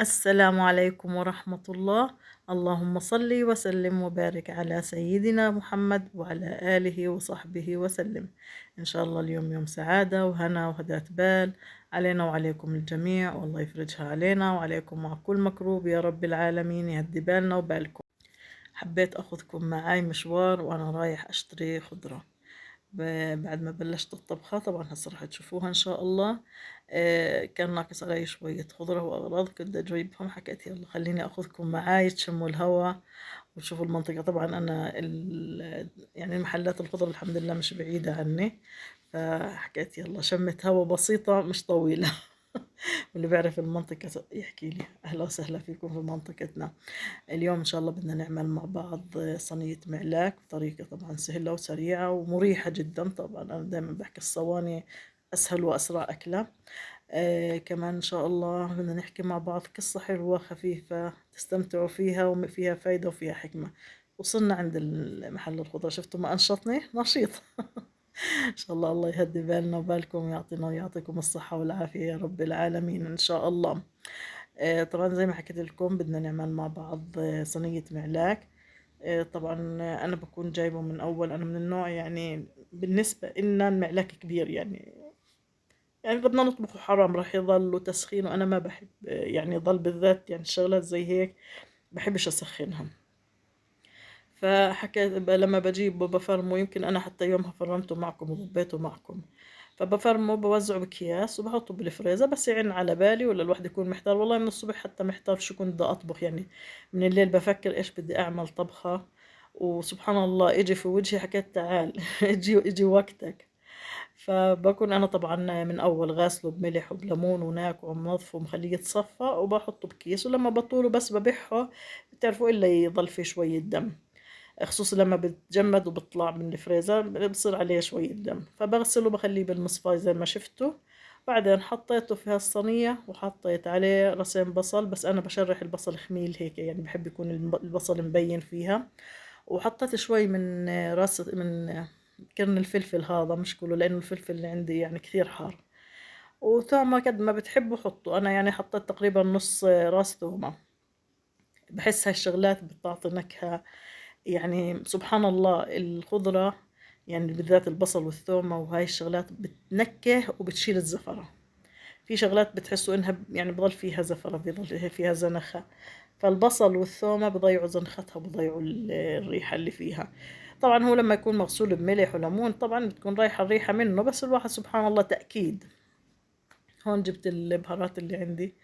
السلام عليكم ورحمة الله. اللهم صل وسلم وبارك على سيدنا محمد وعلى آله وصحبه وسلم. إن شاء الله اليوم يوم سعادة وهنا وهداة بال علينا وعليكم الجميع، والله يفرجها علينا وعليكم مع كل مكروب يا رب العالمين، يهدي بالنا وبالكم. حبيت أخذكم معاي مشوار وأنا رايح أشتري خضرة. بعد ما بلشت الطبخة طبعا هسه راح تشوفوها إن شاء الله. كان ناقص علي شوية خضرة وأغراض كنت أجيبهم، حكيت يلا خليني أخذكم معاي تشموا الهوا وتشوفوا المنطقة. طبعا أنا يعني محلات الخضرة الحمد لله مش بعيدة عني، فحكيت يلا شمت هوا بسيطة مش طويلة. واللي بيعرف المنطقة يحكي لي. أهلا وسهلا فيكم في منطقتنا. اليوم إن شاء الله بدنا نعمل مع بعض صينية معلاك بطريقة طبعا سهلة وسريعة ومريحة جدا. طبعا أنا دايما بحكي الصواني أسهل وأسرع أكلة. كمان إن شاء الله بدنا نحكي مع بعض قصة حلوة خفيفة تستمتعوا فيها وفيها فايدة وفيها حكمة. وصلنا عند محل الخضرة، شفتوا ما أنشطني نشيط. إن شاء الله الله يهدي بالنا وبالكم ويعطينا ويعطيكم الصحة والعافية يا رب العالمين إن شاء الله. طبعا زي ما حكيت لكم بدنا نعمل مع بعض صينية معلاك. طبعا أنا بكون جايبه من أول، أنا من النوع يعني بالنسبة إلنا المعلاك كبير يعني بدنا نطبخه حرام راح يضل تسخين، وأنا ما بحب يعني يضل بالذات يعني الشغلات زي هيك بحبش أسخنها. فحكيت لما بجيبه بفرمه، يمكن أنا حتى يومها فرمته معكم وضبيته معكم. فبفرمه بوزعه بأكياس وبحطه بالفريزر بس يعن على بالي، ولا الواحد يكون محتار والله من الصبح حتى محتار شو كنت بدي أطبخ يعني. من الليل بفكر إيش بدي أعمل طبخة، وسبحان الله إجي في وجهي حكيت تعال إجي وقتك. فبكون أنا طبعا من أول غاسله بملح وبليمون وناكو ومنظفه ومخليه يتصفى وبحطه بكيس، ولما بطوله بس ببحه بتعرفوا إلا يضل فيه شوية دم، خصوصا لما بتجمد وبطلع من الفريزر بصير عليه شوية دم. فبغسله بخليه بالمصفاية زي ما شفته. بعدين حطيته في هالصينية وحطيت عليه راسين بصل، بس أنا بشرح البصل خميل هيك يعني بحب يكون البصل مبين فيها. وحطيت شوي من راس من كرن الفلفل، هذا مش كله لأنه الفلفل اللي عندي يعني كثير حار. وثومة قد ما بتحبوا حطوا، أنا يعني حطيت تقريبا نص راس ثومة. بحس هاي الشغلات بتعطي نكهة. يعني سبحان الله الخضرة يعني بالذات البصل والثومة وهاي الشغلات بتنكه وبتشيل الزفرة. في شغلات بتحسوا انها يعني بضل فيها زفرة بضل فيها زنخة، فالبصل والثومة بضيعوا زنختها بضيعوا الريحة اللي فيها. طبعا هو لما يكون مغسول بملح وليمون طبعا بتكون رايحة الريحة منه، بس الواحد سبحان الله تأكيد. هون جبت البهارات اللي عندي.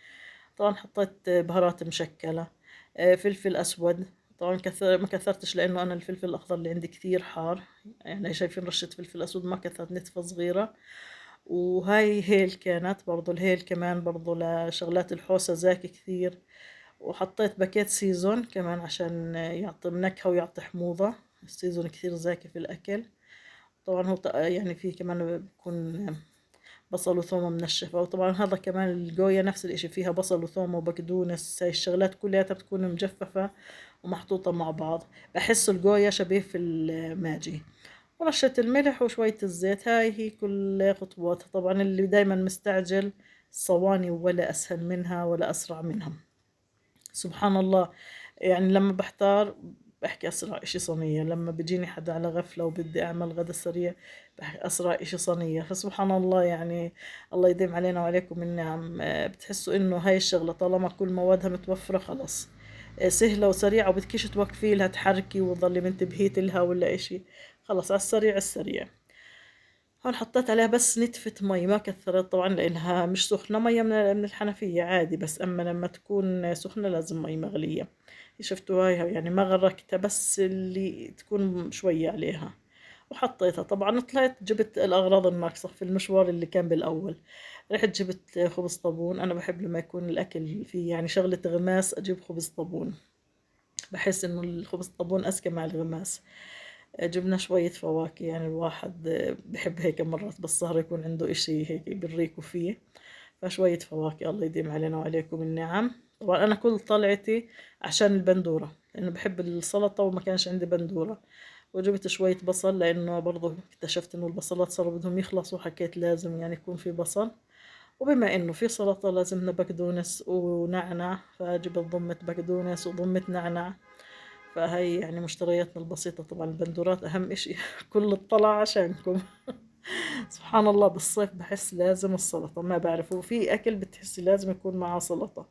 طبعا حطيت بهارات مشكلة، فلفل أسود. طبعا كثر ما كثرتش لأنه أنا الفلفل الأخضر اللي عندي كثير حار، يعني شايفين رشة فلفل أسود ما كثرت، نتفة صغيرة. وهاي هيل كانت برضو، الهيل كمان برضو لشغلات الحوسة زاكي كثير. وحطيت باكيت سيزون كمان عشان يعطي نكهة ويعطي حموضة. السيزون كثير زاكي في الأكل. طبعا هو يعني فيه كمان بكون بصل وثوم منشفة. وطبعا هذا كمان الجويا نفس الاشي فيها بصل وثوم وبقدونس، هاي الشغلات كلها بتكون مجففة ومحطوطة مع بعض. بحس الجويا شبيه في الماجي. ورشة الملح وشوية الزيت، هاي هي كل خطواتها. طبعا اللي دايما مستعجل الصواني ولا أسهل منها ولا أسرع منها. سبحان الله. يعني لما بحتار بحكي أسرع إشي صينية، لما بيجيني حدا على غفلة وبدي أعمل غدا سريع بحكي أسرع إشي صينية. فسبحان الله يعني الله يديم علينا وعليكم النعم. بتحسوا إنه هاي الشغلة طالما كل موادها متوفرة خلص سهلة وسريعة وبدكيش توقفي لها تحركي وتضلي منتبهيت لها ولا إشي. خلص على السريع السريع. هون حطيت عليها بس نتفة مي ما كثرت طبعا لأنها مش سخنة، مية من الحنفية عادي، بس أما لما تكون سخنة لازم مي مغلية. شفتوا هاي يعني ما غرقتها بس اللي تكون شوية عليها. وحطيتها طبعا طلعت جبت الأغراض الناقصة في المشوار اللي كان بالأول. رحت جبت خبز طابون، أنا بحب لما يكون الأكل فيه يعني شغلة غماس أجيب خبز طابون. بحس إنه الخبز الطابون أذكى مع الغماس. جبنا شوية فواكه، يعني الواحد بحب هيك مرات بالسهرة يكون عنده إشي هيك بريكو فيه. فشوية فواكه الله يديم علينا وعليكم النعم. طبعا أنا كل طلعتي عشان البندورة لأنه بحب السلطة وما كانش عندي بندورة. وجبت شوية بصل لأنه برضو اكتشفت إنه البصلات صاروا بدهم يخلصوا، حكيت لازم يعني يكون في بصل. وبما إنه في سلطة لازمنا بقدونس ونعناع، فجبت ضمة بقدونس وضمة نعناع. فهي يعني مشترياتنا البسيطة. طبعا البندورات أهم إشي كل الطلع عشانكم. سبحان الله، بالصيف بحس لازم السلطة، ما بعرف، وفي أكل بتحسي لازم يكون معاه سلطة.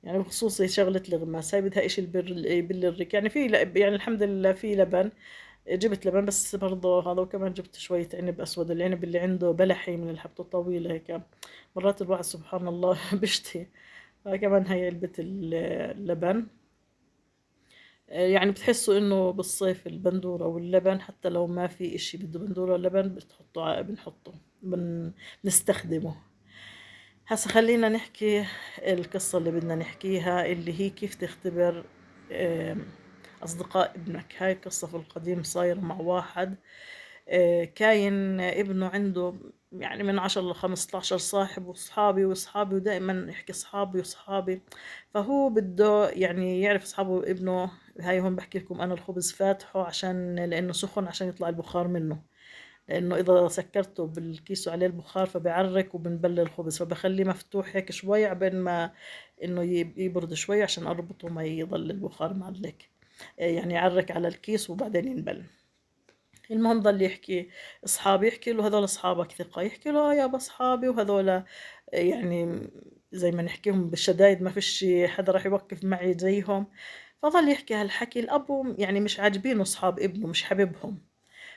يعني بخصوصي شغلة الغماس هاي بدها إشي البريك، يعني في يعني الحمد لله في لبن. جبت لبن بس برضه هذا، وكمان جبت شوية عنب أسود، العنب اللي عنده بلحي من الحبة الطويلة هيك. مرات الواحد سبحان الله بيشتهي. كمان هي علبة اللبن. يعني بتحسوا انه بالصيف البندورة واللبن حتى لو ما في اشي بده بندورة ولبن بنحطه، بنستخدمه. هسا خلينا نحكي القصة اللي بدنا نحكيها، اللي هي كيف تختبر آم، أصدقاء ابنك. هاي قصة في القديم صايرة مع واحد. كاين ابنه عنده يعني من 10 ل15 صاحب، وصحابي ودائما يحكي صحابي وصحابي. فهو بده يعني يعرف صحابه ابنه. هاي هون بحكي لكم أنا الخبز فاتحه عشان لأنه سخن عشان يطلع البخار منه. لأنه إذا سكرته بالكيس وعليه البخار فبيعرك وبنبل الخبز، فبخليه مفتوح هيك شوي عبين ما إنه يبرد شوي عشان أربطه ما يضل البخار معلق. يعني يعرك على الكيس وبعدين ينبل. المهم ضل يحكي اصحابي، يحكي له هذول اصحابك ثقة، يحكي له يابا اصحابي وهذول يعني زي ما نحكيهم بالشدايد، ما فيش حدا راح يوقف معي زيهم. فضل يحكي هالحكي. الأب يعني مش عاجبينه اصحاب ابنه، مش حاببهم.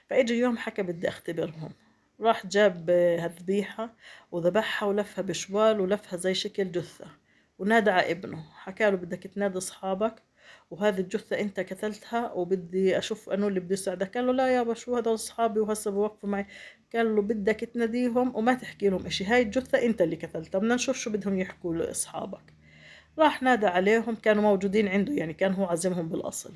فاجى يوم حكى بدي اختبرهم. راح جاب هالذبيحة وذبحها ولفها بشوال ولفها زي شكل جثة. ونادى على ابنه حكى له بدك تنادي اصحابك، وهذه الجثة انت قتلتها وبدي اشوف انه اللي بده يساعدك. قال له لا يابا، شو هذول اصحابي وهسه بوقفوا معي. قال له بدك تناديهم وما تحكي لهم اشي، هاي الجثة انت اللي قتلتها، بدنا نشوف شو بدهم يحكوا له اصحابك. راح نادى عليهم، كانوا موجودين عنده، يعني كان هو عزمهم بالاصل.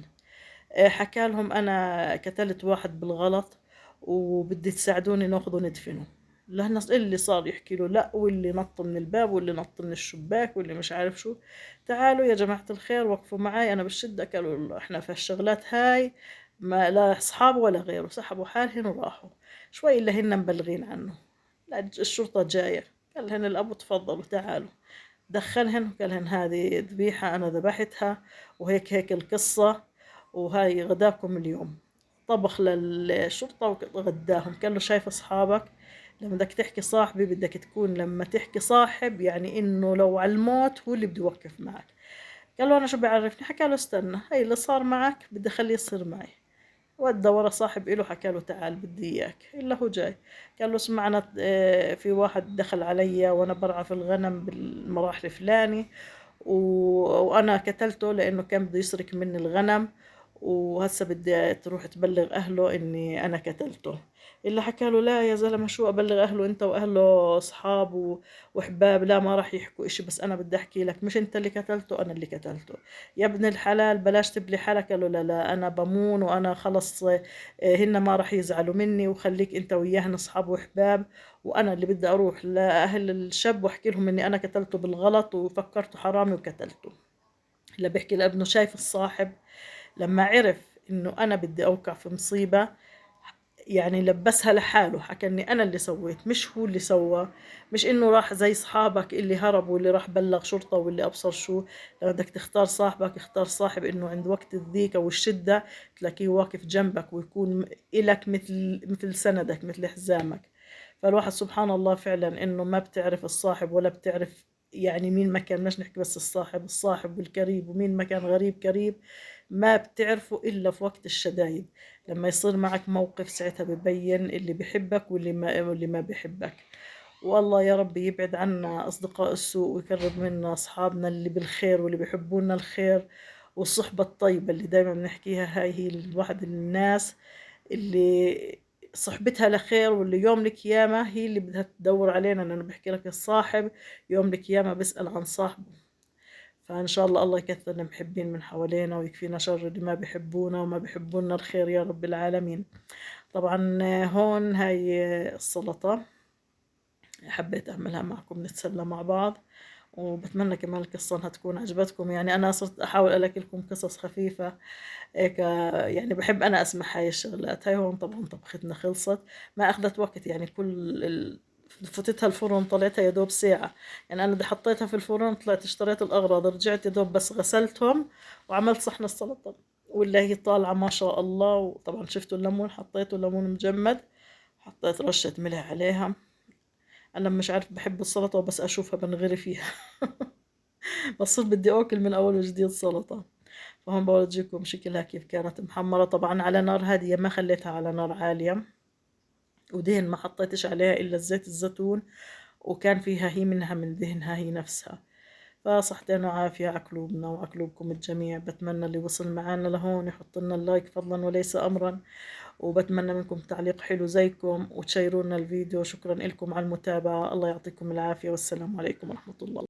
حكى لهم أنا قتلت واحد بالغلط وبدي تساعدوني ناخذه ندفنه. لهنا اللي صار يحكي له لا، واللي نط من الباب واللي نط من الشباك واللي مش عارف شو. تعالوا يا جماعة الخير وقفوا معي أنا بالشدة. قالوا له إحنا في الشغلات هاي ما لا أصحاب ولا غيره. سحبوا حالهن وراحوا. شوي إلا هن مبلغين عنه. لا الشرطة جاية. قال لهن الأبو تفضلوا تعالوا. دخلهن وقال لهن هذه ذبيحة أنا ذبحتها، وهيك هيك القصة، وهاي غداكم اليوم. طبخ للشرطة وغداهم. قال له شايف أصحابك، لما بدك تحكي صاحبي بدك تكون لما تحكي صاحب يعني إنه لو على الموت هو اللي بده يوقف معك. قال له أنا شو بيعرفني. حكى له استنى، هاي اللي صار معك بدي أخليه يصير معي. ودى ورا صاحب إله حكى له تعال بدي إياك، إلا هو جاي. قال له اسمعنا، في واحد دخل علي وأنا برعى في الغنم بالمراحل الفلاني، وأنا قتلته لأنه كان بده يسرق مني الغنم، وهسه بدي تروح تبلغ أهله إني أنا قتلته. اللي حكى له لا يا زلمة، شو أبلغ أهله، أنت وأهله أصحاب وأحباب، لا ما راح يحكوا إشي، بس أنا بدي أحكي لك مش أنت اللي قتلته، أنا اللي قتلته. يا ابن الحلال بلاش تبلي حالك. قال له لا لا، أنا بمون وأنا خلص، هن ما راح يزعلوا مني، وخليك أنت وياهن أصحاب وأحباب، وأنا اللي بدي أروح لأهل الشاب وأحكي لهم إني أنا قتلته بالغلط وفكرته حرامي وقتلته. اللي بيحكي لابنه شايف الصاحب لما عرف إنه أنا بدي أوقع في مصيبة، يعني لبسها لحاله، حكى إني أنا اللي سويت مش هو اللي سوى. مش إنه راح زي صحابك اللي هربوا واللي راح بلغ شرطة واللي أبصر شو. لما بدك تختار صاحبك اختار صاحب إنه عند وقت الضيق أو الشدة تلاقيه واقف جنبك ويكون إلك مثل سندك مثل حزامك. فالواحد سبحان الله فعلا إنه ما بتعرف الصاحب ولا بتعرف يعني مين ما كان. مش نحكي بس الصاحب، الصاحب والقريب، ومين ما كان غريب قريب ما بتعرفه إلا في وقت الشدايد. لما يصير معك موقف ساعتها ببين اللي بحبك واللي ما بحبك. والله يا رب يبعد عنا أصدقاء السوء ويقرب منا أصحابنا اللي بالخير واللي بيحبونا الخير. والصحبة الطيبة اللي دايما بنحكيها، هاي هي الواحد الناس اللي صحبتها لخير، واللي يوم القيامة هي اللي بدها تدور علينا. لأنه بحكي لك الصاحب يوم القيامة بيسأل عن صاحبه. فإن شاء الله الله يكثر المحبين من حوالينا ويكفينا شر اللي ما بيحبونا وما بيحبونا الخير يا رب العالمين. طبعا هون هاي السلطة حبيت أعملها معكم نتسلى مع بعض. وبتمنى كمان القصة انها تكون عجبتكم. يعني انا صرت احاول الاقي لكم قصص خفيفة هيك. يعني بحب انا اسمع هاي الشغلات. هاي هون طبعا طبختنا خلصت، ما اخذت وقت، يعني كل فتتها الفرن طلعتها يا دوب ساعة. يعني أنا حطيتها في الفرن، طلعت اشتريت الأغراض، رجعت يا دوب بس غسلتهم وعملت صحن السلطة. والله هي طالعة ما شاء الله. وطبعا شفتوا الليمون، حطيته ليمون مجمد، حطيت رشة ملح عليها. أنا مش عارف، بحب السلطة وبس أشوفها بنغري فيها. بصير بدي أكل من أول وجديد سلطة. فهون بورجيكم شكلها كيف كانت محمرة، طبعا على نار هادية، ما خليتها على نار عالية. ودهن ما حطيتش عليها إلا زيت الزيتون، وكان فيها هي منها من دهنها هي نفسها. فصحتين وعافية على قلوبنا وعلى قلوبكم الجميع. بتمنى اللي وصل معنا لهون يحط لنا اللايك فضلا وليس أمرا، وبتمنى منكم تعليق حلو زيكم وتشيرونا الفيديو. شكرا لكم على المتابعة، الله يعطيكم العافية، والسلام عليكم ورحمة الله.